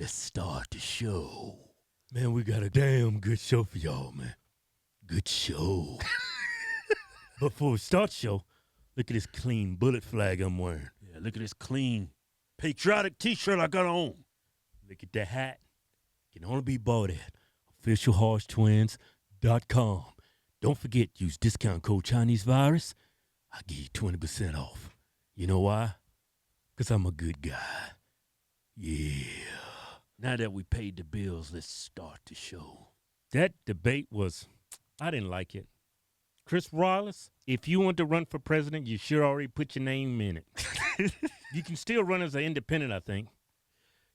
let's start the show. Man, we got a damn good show for y'all, man. Good show. Before we start the show, look at this clean bullet flag I'm wearing. Yeah, look at this clean, patriotic T-shirt I got on. Look at that hat. Can only be bought at officialhodgetwins.com. Don't forget, use discount code Chinese Virus. I'll give you 20% off. You know why? Because I'm a good guy. Yeah. Now that we paid the bills, let's start the show. That debate I didn't like it. Chris Wallace, if you want to run for president, you should already put your name in it. You can still run as an independent, I think.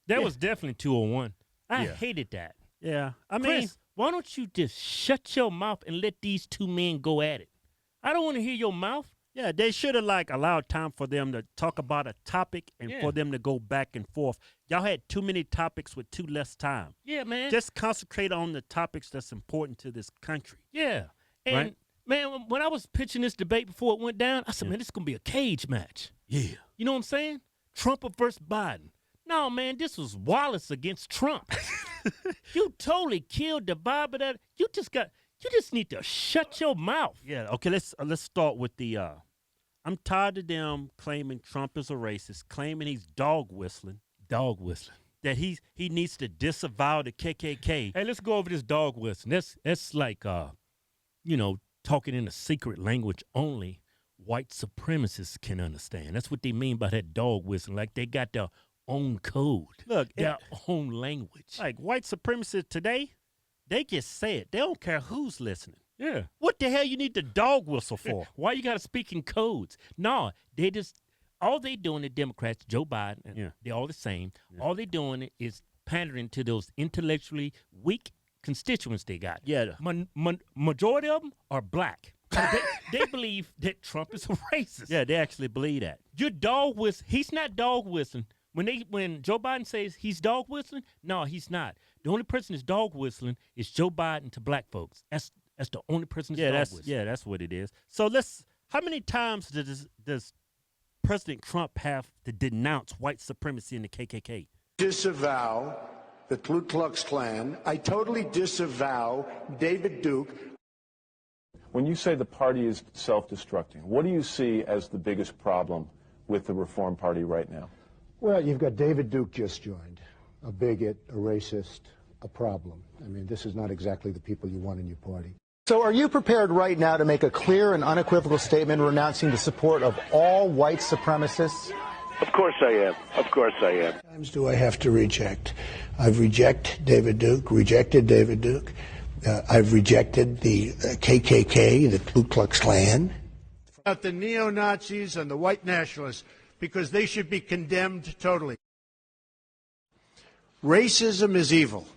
That was definitely 201. I hated that. Yeah, I mean, Chris, why don't you just shut your mouth and let these two men go at it? I don't want to hear your mouth. yeah, they should have allowed time for them to talk about a topic and for them to go back and forth. Y'all had too many topics with too less time. Yeah, man. Just concentrate on the topics that's important to this country. Yeah. And, Right? man, when I was pitching this debate before it went down, I said, man, this is going to be a cage match. Yeah. You know what I'm saying? Trump versus Biden. No, man, this was Wallace against Trump. You totally killed the vibe of that. You just need to shut your mouth. Yeah. Okay. Let's start with the. I'm tired of them claiming Trump is a racist, claiming he's dog whistling. Dog whistling. That he needs to disavow the KKK. Hey, let's go over this dog whistling. That's like, talking in a secret language only white supremacists can understand. That's what they mean by that dog whistling. Like they got their own code. Look, their own language. Like white supremacists today, they just say it. They don't care who's listening. Yeah. What the hell you need the dog whistle for? Why you got to speak in codes? No, all they doing, the Democrats, Joe Biden, they're all the same. Yeah. All they doing is pandering to those intellectually weak constituents they got. Yeah. Majority of them are black. They believe that Trump is a racist. Yeah, they actually believe that. Your dog whistling, he's not dog whistling. When Joe Biden says he's dog whistling, no, he's not. The only person that's dog whistling is Joe Biden to black folks. That's the only person that's dog whistling. Yeah, that's what it is. So how many times does President Trump have to denounce white supremacy and the KKK? Disavow the Ku Klux Klan. I totally disavow David Duke. When you say the party is self-destructing, what do you see as the biggest problem with the Reform Party right now? Well, you've got David Duke just joined, a bigot, a racist, a problem. I mean, this is not exactly the people you want in your party. So are you prepared right now to make a clear and unequivocal statement renouncing the support of all white supremacists? Of course I am. Of course I am. How many times do I have to reject? I've rejected David Duke. I've rejected the KKK, the Ku Klux Klan. About the neo-Nazis and the white nationalists, because they should be condemned totally. Racism is evil,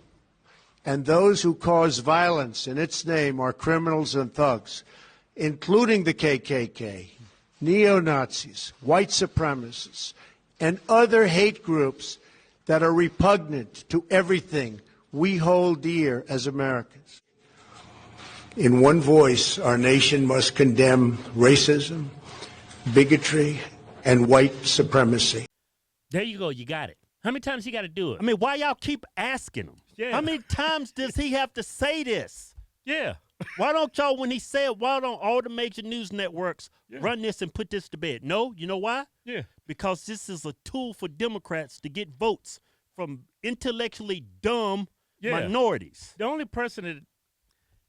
and those who cause violence in its name are criminals and thugs, including the KKK, neo-Nazis, white supremacists, and other hate groups that are repugnant to everything we hold dear as Americans. In one voice, our nation must condemn racism, bigotry, and white supremacy. There you go. You got it. How many times you got to do it? I mean, why y'all keep asking him? Yeah. How many times does he have to say this? Yeah. Why don't y'all, when he said, why don't all the major news networks run this and put this to bed? No, you know why? Yeah. Because this is a tool for Democrats to get votes from intellectually dumb minorities. The only person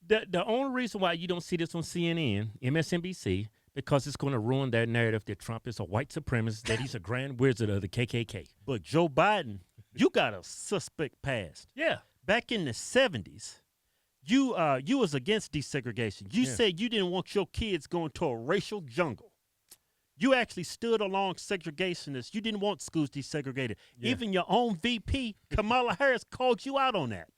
the only reason why you don't see this on CNN, MSNBC, because it's going to ruin their narrative that Trump is a white supremacist, that he's a grand wizard of the KKK. But Joe Biden, you got a suspect past. Yeah. Back in the 70s, you was against desegregation. You said you didn't want your kids going to a racial jungle. You actually stood along segregationists. You didn't want schools desegregated. Yeah. Even your own VP, Kamala Harris, called you out on that.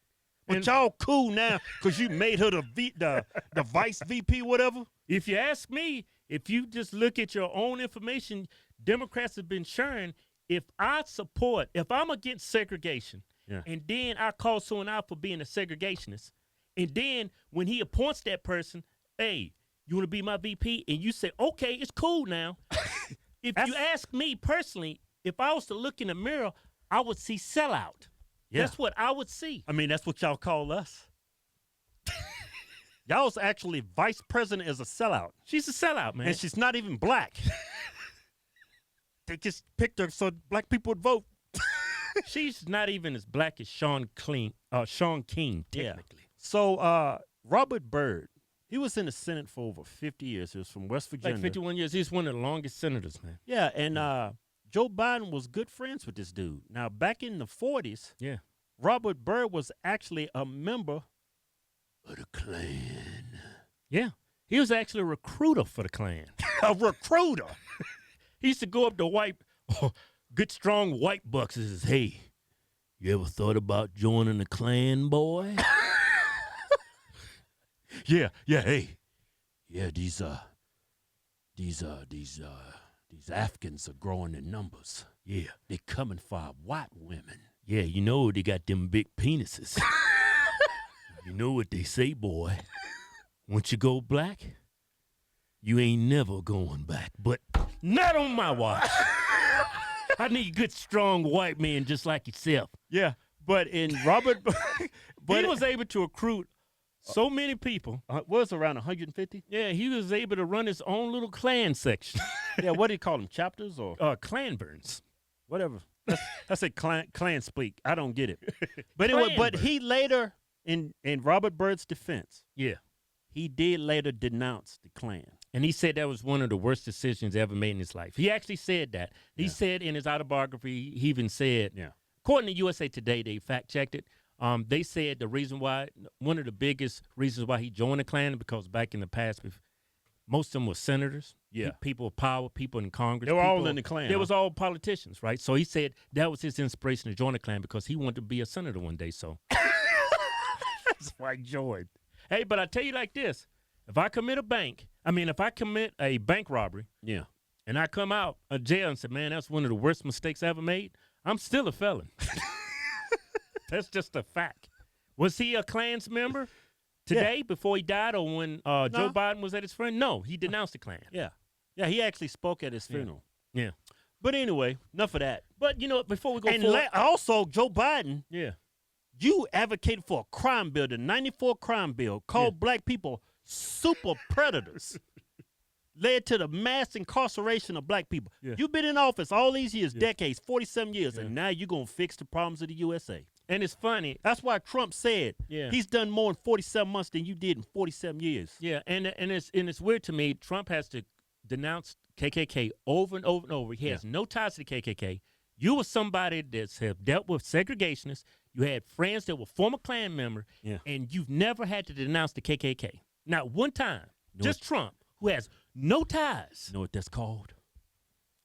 But y'all cool now because you made her the vice VP, whatever. If you ask me, if you just look at your own information, Democrats have been sharing, if I'm against segregation, and then I call someone out for being a segregationist, and then when he appoints that person, hey, you want to be my VP? And you say, okay, it's cool now. If you ask me personally, if I was to look in the mirror, I would see sellout. Yeah. That's what I would see. I mean, that's what y'all call us. Y'all's actually vice president is a sellout. She's a sellout, man. And she's not even black. They just picked her so black people would vote. She's not even as black as Sean King, technically. Yeah. So Robert Byrd, he was in the Senate for over 50 years. He was from West Virginia. Like 51 years. He's one of the longest senators, man. Yeah, and Joe Biden was good friends with this dude. Now, back in the 40s, Yeah. Robert Byrd was actually a member of the Klan. Yeah. He was actually a recruiter for the Klan. A recruiter. He used to go up to good, strong white bucks and says, hey, you ever thought about joining the Klan, boy? Yeah, hey. Yeah, these Afghans are growing in numbers. Yeah. They're coming for our white women. Yeah, you know they got them big penises. You know what they say, boy. Once you go black, you ain't never going back. But not on my watch. I need good, strong white men just like yourself. Yeah, but in Robert, He was able to recruit so many people. was around 150. Yeah, he was able to run his own little Klan section. Yeah, what do you call them? Chapters or Klan burns. whatever? That's a clan speak. I don't get it. But anyway, but he later, in Robert Byrd's defense, Yeah. he did later denounce the Klan. And he said that was one of the worst decisions ever made in his life. He actually said that. He said in his autobiography, he even said, according to USA Today, they fact-checked it. They said the reason why, one of the biggest reasons why he joined the Klan, because back in the past, most of them were senators, people of power, people in Congress. They were all in the Klan. They was all politicians, right? So he said that was his inspiration to join the Klan because he wanted to be a senator one day. So That's why I joined. hey, but I tell you like this: if I commit a bank robbery, and I come out of jail and say, man, that's one of the worst mistakes I ever made, I'm still a felon. That's just a fact. Was he a Klan's member today before he died, or when Joe Biden was at his friend? No, he denounced the Klan. Yeah, he actually spoke at his funeral. Yeah. But anyway, enough of that. But, you know, before we go And forward, also, Joe Biden, yeah. you advocated for a crime bill, the 94 crime bill, called black people super predators. Led to the mass incarceration of black people. Yeah. You've been in office all these years, decades, 47 years, and now you're going to fix the problems of the USA. And it's funny. That's why Trump said he's done more in 47 months than you did in 47 years. Yeah, and it's weird to me. Trump has to denounce KKK over and over and over. He has no ties to the KKK. You were somebody that's have dealt with segregationists. You had friends that were former Klan members, and you've never had to denounce the KKK. Not one time. Just Trump, who has no ties. You know what that's called?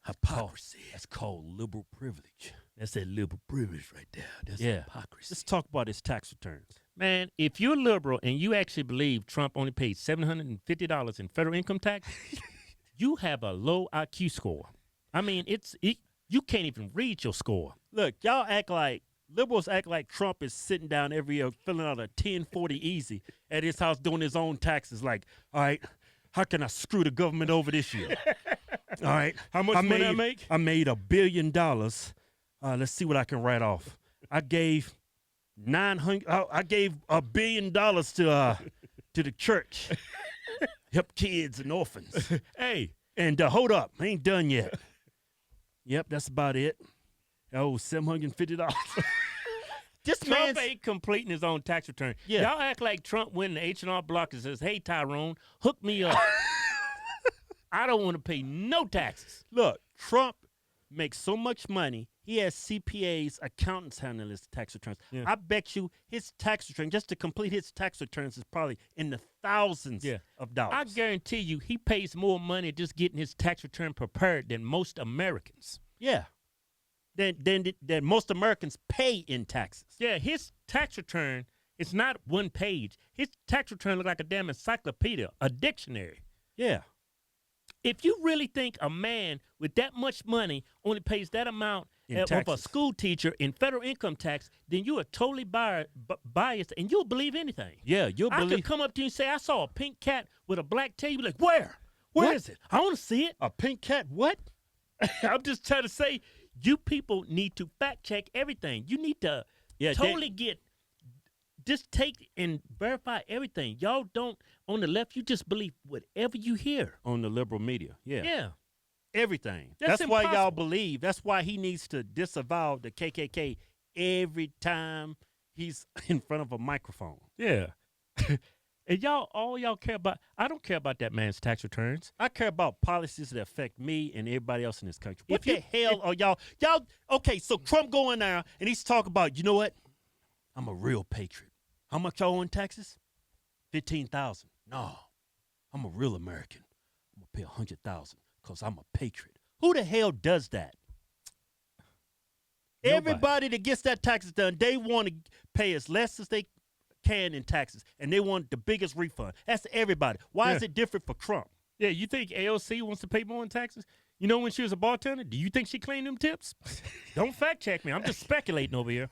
Hypocrisy. That's called liberal privilege. That's that liberal privilege right there. That's hypocrisy. Let's talk about his tax returns. Man, if you're liberal and you actually believe Trump only paid $750 in federal income tax, you have a low IQ score. I mean, you can't even read your score. Look, liberals act like Trump is sitting down every year filling out a 1040 easy at his house doing his own taxes. Like, all right, how can I screw the government over this year? All right, How much money I make? I made $1 billion. Let's see what I can write off. I gave $1 billion to the church, help kids and orphans. Hey, And hold up, I ain't done yet. Yep, that's about it. Oh, $750. This Trump man's ain't completing his own tax return. Yeah. Y'all act like Trump went in the H&R Block and says, hey, Tyrone, hook me up. I don't want to pay no taxes. Look, Trump makes so much money. He has CPAs, accountants handling his tax returns. Yeah. I bet you his tax return, just to complete his tax returns, is probably in the thousands of dollars. I guarantee you he pays more money just getting his tax return prepared than most Americans. Yeah. Than most Americans pay in taxes. Yeah, his tax return is not one page. His tax return looks like a damn encyclopedia, a dictionary. Yeah. If you really think a man with that much money only pays that amount In of a taxes. school teacher in federal income tax, then you are totally biased and you'll believe anything. Yeah, you'll I believe could come up to you and say, I saw a pink cat with a black tail. You'd be like, where? Where What? is it? I want to see it. a pink cat. What? I'm just trying to say, you people need to fact check everything. You need to Yeah, totally just take and verify everything. Y'all don't, on the left, you just believe whatever you hear. On the liberal media. Yeah. Yeah. Everything. That's why y'all impossible. believe. That's why he needs to disavow the KKK every time he's in front of a microphone. Yeah. And all y'all care about, I don't care about that man's tax returns. I care about policies that affect me and everybody else in this country. What If you- the hell are y'all? Okay, so Trump going there and he's talking about, you know what? I'm a real patriot. How much y'all owe in taxes? $15,000. No, I'm a real American. I'm going to pay $100,000 because I'm a patriot. Who the hell does that? Nobody. Everybody that gets that taxes done, they want to pay as less as they can in taxes, and they want the biggest refund. That's everybody. Why is it different for Trump? Yeah, you think AOC wants to pay more in taxes? You know when she was a bartender, do you think she claimed them tips? Don't fact check me. I'm just speculating over here.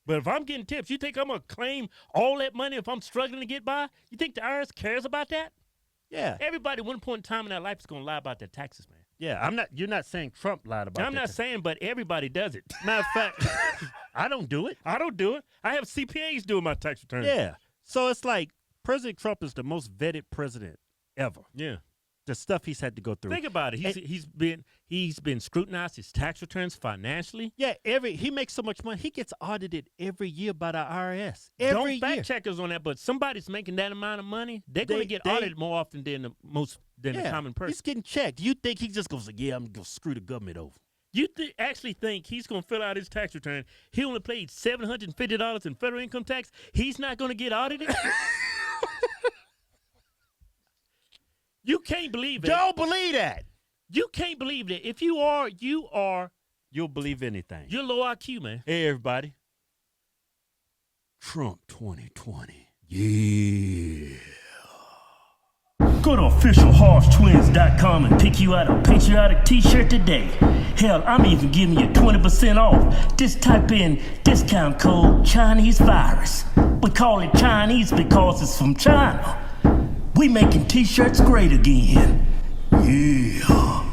But if I'm getting tips, you think I'm going to claim all that money if I'm struggling to get by? You think the IRS cares about that? Yeah. Everybody at one point in time in their life is going to lie about their taxes, man. Yeah, you're not saying Trump lied about I'm that. not saying, but everybody does it. Matter of fact, I don't do it. I don't do it. I have CPAs doing my tax returns. Yeah. So it's like President Trump is the most vetted president ever. Yeah. The stuff he's had to go through. Think about it. He's been scrutinized, his tax returns financially. Yeah, he makes so much money. He gets audited every year by the IRS. Don't Every fact year. checkers on that, but somebody's making that amount of money, they're going to get audited more often than the common person. He's getting checked. You think he just goes, yeah, I'm going to screw the government over. You actually think he's going to fill out his tax return? He only paid $750 in federal income tax. He's not going to get audited? You can't believe it. Don't believe that. You can't believe that. If you are, You'll believe anything. you're low IQ, man. Hey, everybody. Trump 2020. Yeah. Go to officialhodgetwins.com and pick you out a patriotic t-shirt today. Hell, I'm even giving you 20% off. Just type in discount code Chinese virus. We call it Chinese because it's from China. We making t-shirts great again. Yeah.